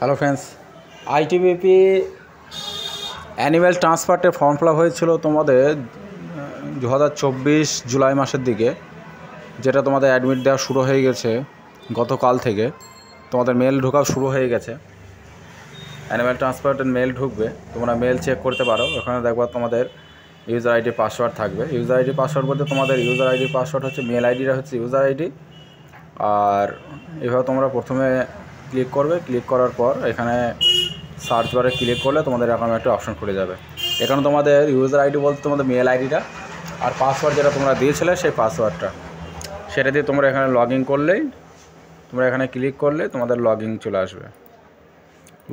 Hello friends, ITBP annual ট্রান্সফারের form fill up হয়েছিল তোমাদের 2024 জুলাই মাসের দিকে, যেটা তোমাদের অ্যাডমিট দেওয়া শুরু হয়ে গেছে গতকাল থেকে। তোমাদের মেল ঢোকাও শুরু হয়ে গেছে। অ্যানুয়াল ট্রান্সফারের মেল ঢুকবে, তোমরা মেল চেক করতে পারো। ওখানে দেখবা তোমাদের ইউজার আইডি পাসওয়ার্ড থাকবে। ইউজার আইডি পাসওয়ার্ড বলতে তোমাদের ইউজার আইডি পাসওয়ার্ড হচ্ছে, মেল আইডিটা হচ্ছে ইউজার আইডি। আর এভাবে তোমরা প্রথমে ক্লিক করবে। ক্লিক করার পর এখানে সার্চ বারে ক্লিক করলে তোমাদের এরকম একটা অপশন খুলে যাবে। এখানে তোমাদের ইউজার আইডি বলতে তোমাদের মেল আইডিটা, আর পাসওয়ার্ড যেটা তোমরা দিয়েছিলে সেই পাসওয়ার্ডটা, সেটা দিয়ে তোমরা এখানে লগ ইন করলেই, তোমরা এখানে ক্লিক করলে তোমাদের লগ ইন চলে আসবে।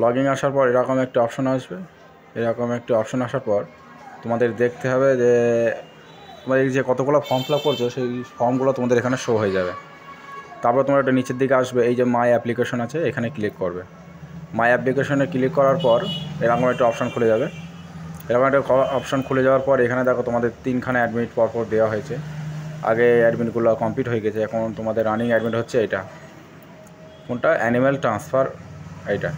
লগ ইন আসার পর এরকম একটা অপশন আসবে। এরকম একটা অপশন আসার পর তোমাদের দেখতে হবে যে তোমাদের যে কতগুলো ফর্ম ফিল আপ করছো সেই ফর্মগুলো তোমাদের এখানে শো হয়ে যাবে। তারপর তোমরা একটা নিচের দিকে আসবে, এই যে মাই অ্যাপ্লিকেশন আছে, এখানে ক্লিক করবে। মাই অ্যাপ্লিকেশনে ক্লিক করার পর এরকম একটা অপশান খুলে যাবে। এরকম একটা অপশান খুলে যাওয়ার পর এখানে দেখো তোমাদের 3খানা অ্যাডমিট পরপর দেওয়া হয়েছে। আগে অ্যাডমিটগুলো কমপ্লিট হয়ে গেছে, এখন তোমাদের রানিং অ্যাডমিট হচ্ছে এটা। কোনটা? Animal transfer. এইটা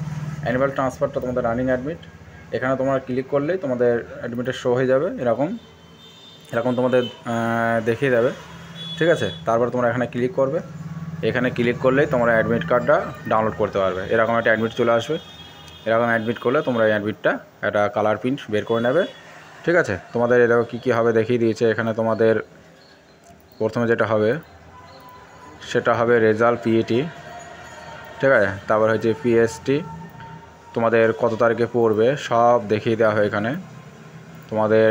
অ্যানিম্যাল ট্রান্সফারটা তোমাদের রানিং অ্যাডমিট। এখানে তোমরা ক্লিক করলেই তোমাদের অ্যাডমিটের শো হয়ে যাবে। এরকম তোমাদের দেখিয়ে দেবে, ঠিক আছে। তারপর তোমরা এখানে ক্লিক করবে। এখানে ক্লিক করলেই তোমরা অ্যাডমিট কার্ডটা ডাউনলোড করতে পারবে। এরকম একটা অ্যাডমিট চলে আসবে। এরকম অ্যাডমিট করলে তোমরা এই অ্যাডমিটটা একটা কালার প্রিন্ট বের করে নেবে, ঠিক আছে। তোমাদের এরকম কী হবে দেখিয়ে দিয়েছে। এখানে তোমাদের প্রথমে যেটা হবে সেটা হবে রেজাল্ট পিএটি, ঠিক আছে। তারপর হচ্ছে পিএসটি, তোমাদের কত তারিখে পড়বে সব দেখিয়ে দেওয়া হয় এখানে। তোমাদের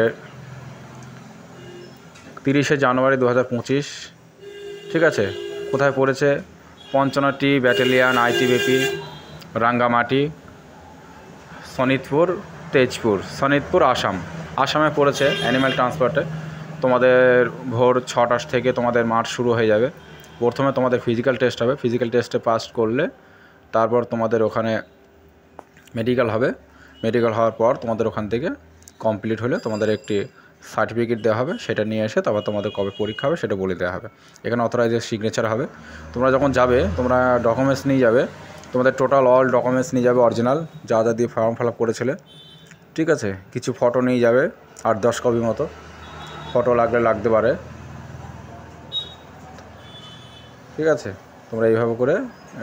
30শে জানুয়ারি 2025, ঠিক আছে। কোথায় পড়েছে? 55টি ব্যাটালিয়ান আইটিবিপি, রাঙ্গামাটি, শোনিতপুর, আসামে পড়েছে অ্যানিম্যাল ট্রান্সপোর্টে। তোমাদের ভোর 6টা থেকে তোমাদের মাঠ শুরু হয়ে যাবে। প্রথমে তোমাদের ফিজিক্যাল টেস্ট হবে। ফিজিক্যাল টেস্টে পাস করলে তারপর তোমাদের ওখানে মেডিকেল হবে। মেডিকেল হওয়ার পর তোমাদের ওখান থেকে কমপ্লিট হলে তোমাদের একটি সার্টিফিকেট দেওয়া হবে। সেটা নিয়ে এসে তারপর তোমাদের কবে পরীক্ষা হবে সেটা বলে দেওয়া হবে। এখানে অথরাইজের সিগনেচার হবে। তোমরা যখন যাবে, তোমরা ডকুমেন্টস নিয়ে যাবে। তোমাদের টোটাল অল ডকুমেন্টস নিয়ে যাবে, অরিজিনাল যা যা দিয়ে ফর্ম ফিল আপ করেছিলে, ঠিক আছে। কিছু ফটো নিয়ে যাবে, 8-10 কপি মতো ফটো লাগতে পারে, ঠিক আছে। তোমরা এইভাবে করে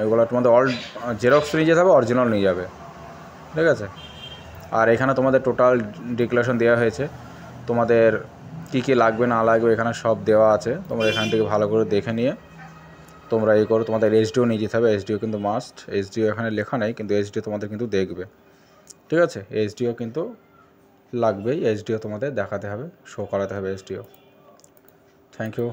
এগুলো তোমাদের অল জেরক্স নিয়ে যেতে হবে, অরিজিনাল নিয়ে যাবে, ঠিক আছে। আর এখানে তোমাদের টোটাল ডিক্লারেশন দেওয়া হয়েছে। তোমাদের কী কী লাগবে না লাগবে এখানে সব দেওয়া আছে। তোমরা এখান থেকে ভালো করে দেখে নিয়ে তোমরা এই করো। তোমাদের এইচডিও নিয়ে যেতে হবে। এইচডিও কিন্তু মাস্ট। এইচডিও এখানে লেখা নেই, কিন্তু এইচডিও তোমাদের কিন্তু দেখবে, ঠিক আছে। এইচডিও কিন্তু লাগবেই। এইচডিও তোমাদের দেখাতে হবে, শো করাতে হবে এইচডিও। Thank you.